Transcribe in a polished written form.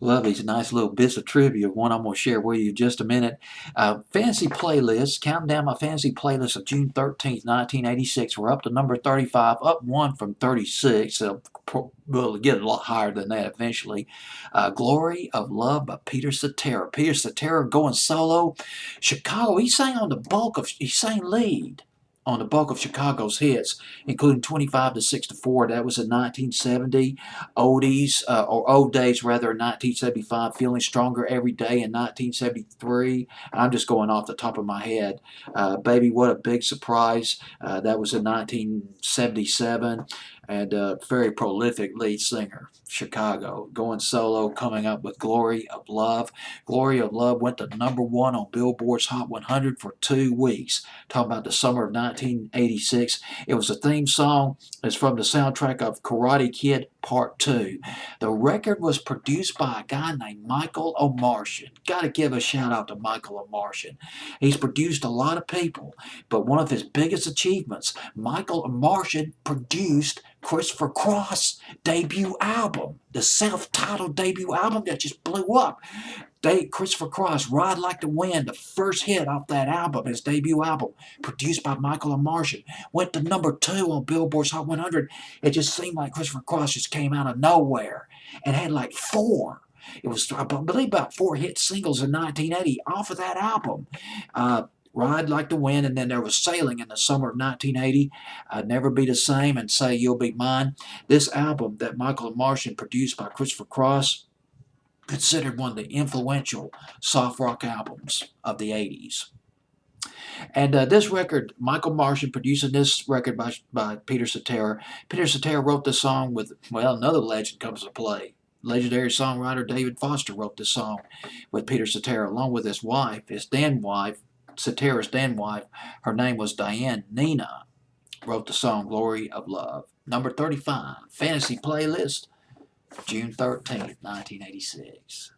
Love these nice little bits of trivia. One I'm going to share with you in just a minute. Fantasy playlist, counting down my fantasy playlist of June 13th, 1986. We're up to number 35, up one from 36. So we'll get a lot higher than that eventually. Glory of Love by Peter Cetera. Peter Cetera going solo. Chicago, he sang lead on the bulk of Chicago's hits, including 25 to 6 to 4. That was in 1970. Oldies, or Old Days rather, in 1975, Feeling Stronger Every Day in 1973. I'm just going off the top of my head. Baby, What a Big Surprise, that was in 1977. And very prolific lead singer, Chicago, going solo, coming up with Glory of Love. Glory of Love went to number one on Billboard's Hot 100 for 2 weeks. Talking about the summer of 1986. It was a theme song. It's from the soundtrack of Karate Kid Part 2. The record was produced by a guy named Michael O'Martian. Got to give a shout out to Michael O'Martian. He's produced a lot of people, but one of his biggest achievements, Michael O'Martian produced Christopher Cross' debut album, the self-titled debut album that just blew up. Christopher Cross, Ride Like the Wind, the first hit off that album, his debut album, produced by Michael O'Martian, went to number two on Billboard's Hot 100. It just seemed like Christopher Cross just came out of nowhere and had like four. It was, I believe, about four hit singles in 1980 off of that album. Ride Like the Wind, and then there was Sailing in the summer of 1980. I'd Never Be the Same, and Say You'll Be Mine. This album that Michael Martian produced by Christopher Cross, considered one of the influential soft rock albums of the 80s. And this record, Michael Martian producing this record by Peter Cetera. Peter Cetera wrote this song with, well, another legend comes to play. Legendary songwriter David Foster wrote this song with Peter Cetera, along with his wife, Cetera's then wife. Her name was Diane Nina. Wrote the song Glory of Love. Number 35, Fantasy Playlist, June 13th, 1986.